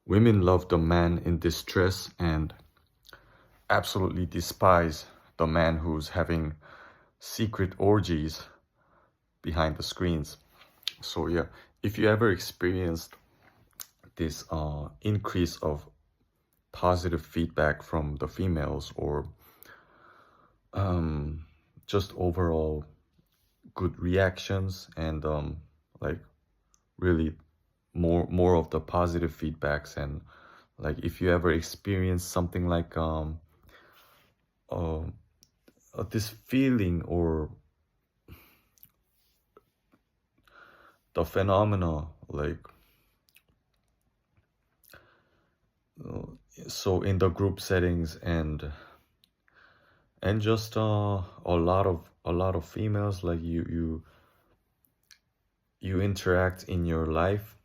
Women love the man in distress and absolutely despise the man who's having secret orgies behind the screens. So yeah, if you ever experienced this increase of positive feedback from the females, or just overall good reactions, and like really more of the positive feedbacks, and like if you ever experience something like uh, this feeling or the phenomena, like uh, so in the group settings, and just a lot of females, like you interact in your life,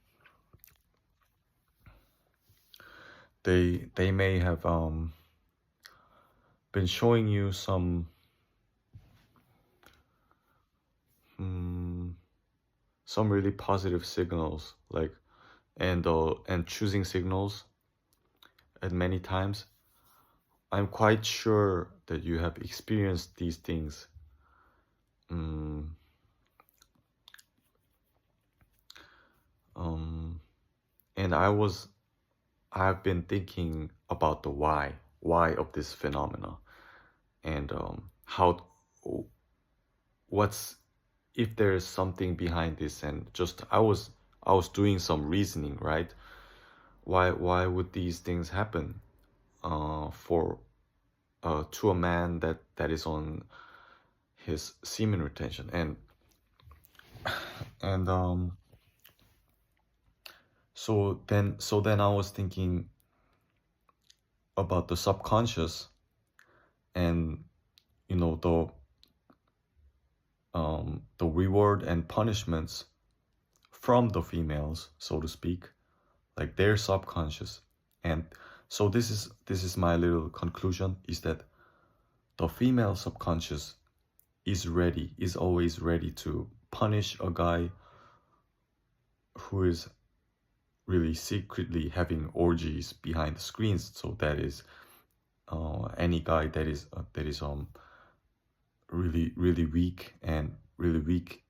they may have been showing you mm, some really positive signals, like and choosing signals at many times. I'm quite sure that you have experienced these things. mm, um, and I've been thinking about the why of this phenomena, and how what's if there is something behind this, and just I was doing some reasoning, right? Why would these things happen for to a man that is on his semen retention, and so then I was thinking about the subconscious, and you know the reward and punishments from the females, so to speak, like their subconscious. And so this is my little conclusion, is that the female subconscious is always ready to punish a guy who is really secretly having orgies behind the screens. So that is any guy that is really weak, and really weak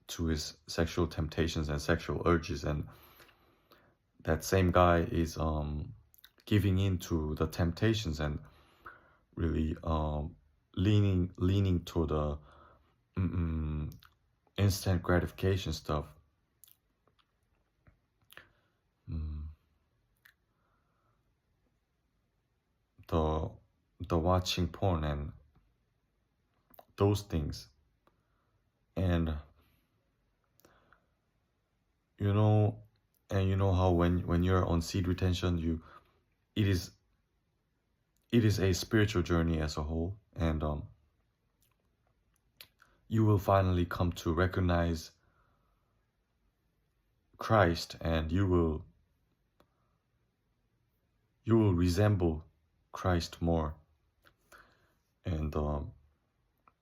to his sexual temptations and sexual urges, and that same guy is giving in to the temptations, and really leaning to the mm, instant gratification stuff. mm, the the watching porn and those things. And you know and you know how when you're on seed retention, it is it is a spiritual journey as a whole, and you will finally come to recognize Christ, and you will resemble Christ more. And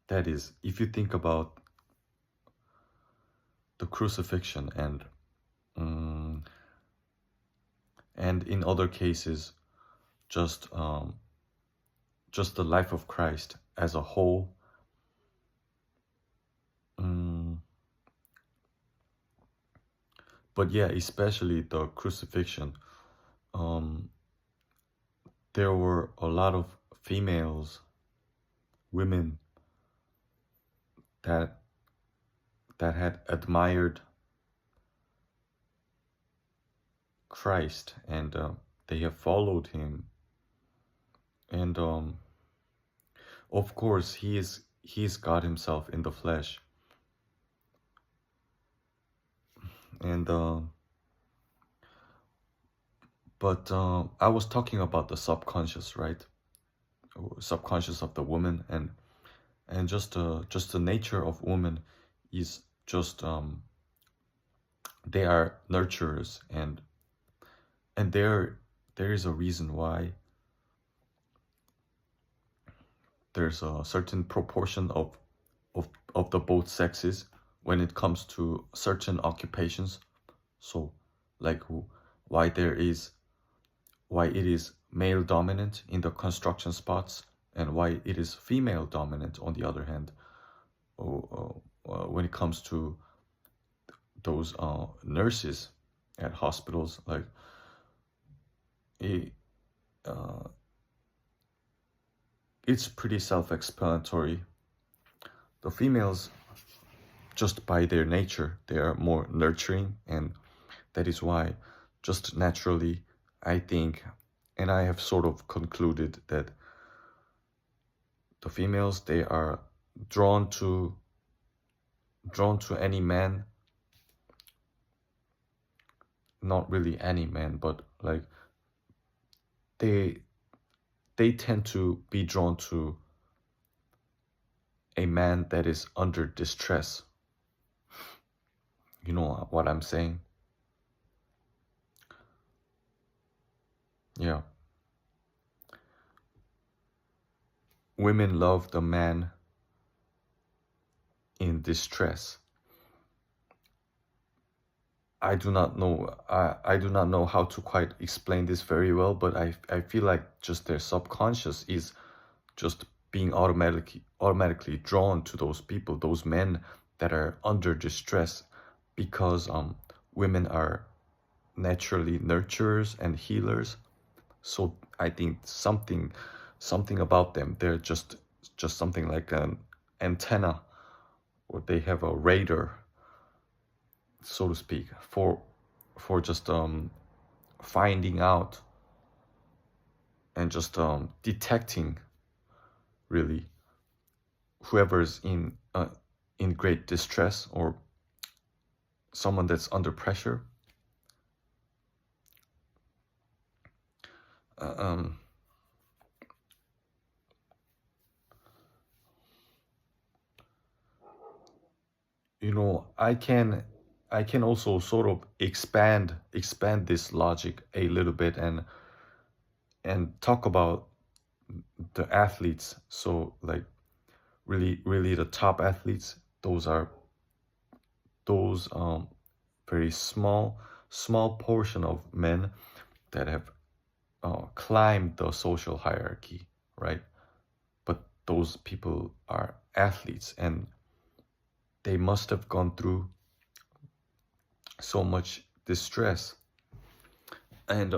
that is, if you think about the crucifixion, um, and in other cases, just just the life of Christ as a whole. um, but yeah, especially the crucifixion. um, there were a lot of females, women, that had admired Christ, and they have followed him. And of course, he is God himself in the flesh. And but I was talking about the subconscious, right? Subconscious of the woman, and just the nature of women is just they are nurturers, and there is a reason why there's a certain proportion of the both sexes when it comes to certain occupations. So like why there is why it is male dominant in the construction spots and why it is female dominant on the other hand, when it comes to those nurses at hospitals. Like it, it's pretty self-explanatory. The females, just by their nature, they are more nurturing, and that is why, just naturally, I think, and I have sort of concluded that the females, they are drawn to any man, not really any man, but like they tend to be drawn to a man that is under distress. You know what I'm saying? Yeah. Women love the man in distress. I do not know. I do not know how to quite explain this very well, but I feel like just their subconscious is just being automatically drawn to those people, those men that are under distress, because women are naturally nurturers and healers. So I think something about them, they're just something like an antenna, or they have a radar, so to speak, for just finding out and just detecting really whoever's in great distress, or someone that's under pressure. You know, I can also sort of expand this logic a little bit, and talk about the athletes. So like really the top athletes, those are those very small portion of men that have climbed the social hierarchy, right? But those people are athletes, and they must have gone through so much distress, and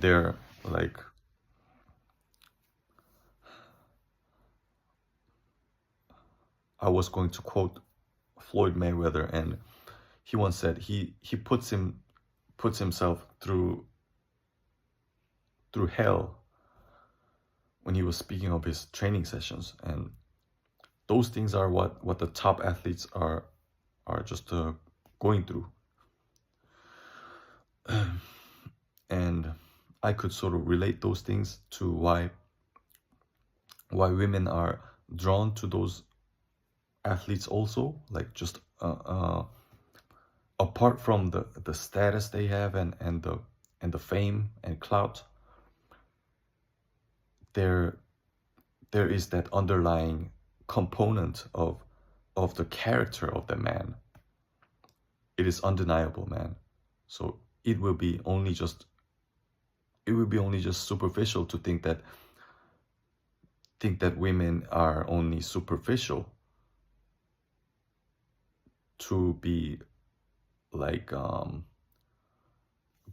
they're like, I was going to quote Floyd Mayweather, and he once said he puts himself through hell when he was speaking of his training sessions. And those things are what the top athletes are just going through. And I could sort of relate those things to why women are drawn to those athletes also, like just apart from the status they have, and the fame and clout, there is that underlying component of the character of the man. It is undeniable, man. So it will be only just superficial to think that women are only superficial, to be like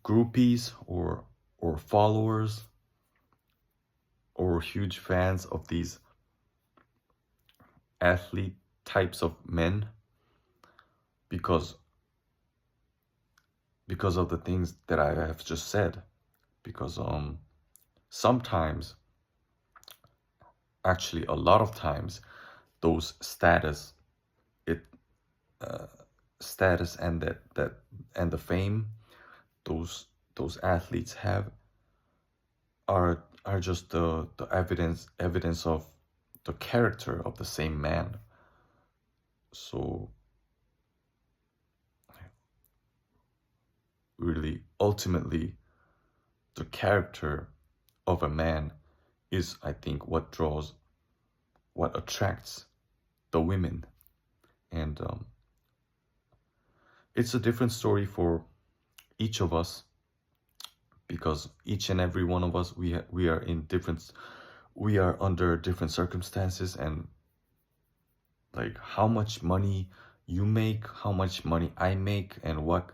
groupies or followers or huge fans of these athlete types of men, because of the things that I have just said. Because sometimes, actually a lot of times, those status and that and the fame those athletes have are just the evidence of the character of the same man. So really, ultimately, the character of a man is, I think, what attracts the women. And it's a different story for each of us, because each and every one of us, we are in different, we are under different circumstances, and like how much money you make, how much money I make, and what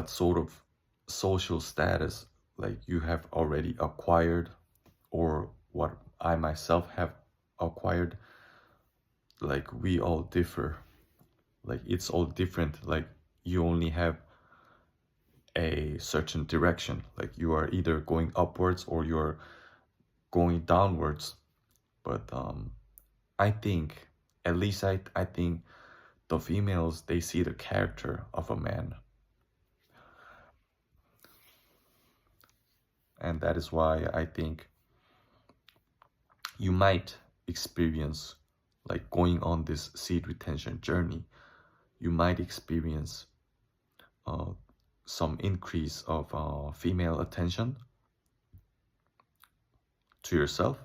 sort of social status like you have already acquired, or what I myself have acquired, like we all differ. Like it's all different. Like you only have a certain direction. Like you are either going upwards or you're going downwards. But I think, at least I think the females, they see the character of a man. And that is why I think you might experience, like going on this seed retention journey, you might experience uh, some increase of female attention to yourself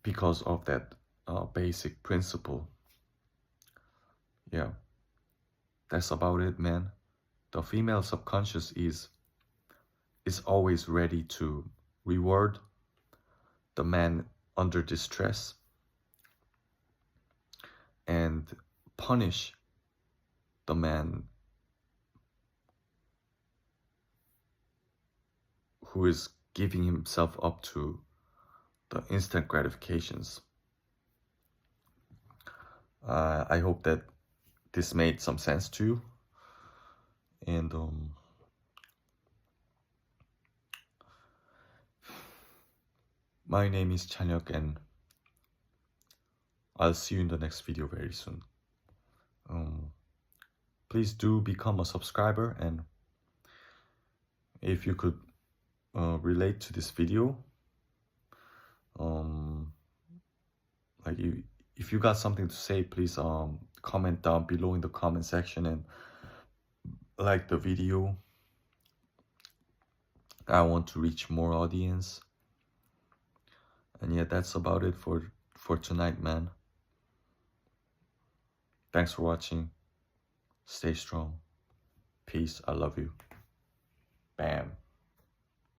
because of that basic principle. Yeah, that's about it, man. The female subconscious is always ready to reward the man under distress and punish the man who is giving himself up to the instant gratifications. I hope that this made some sense to you. And my name is Chanyuk, and I'll see you in the next video very soon. Please do become a subscriber, and if you could relate to this video, like if you got something to say, please comment down below in the comment section and like the video. I want to reach more audience. And yeah, that's about it for tonight, man. Thanks for watching. Stay strong. Peace. I love you. Bam.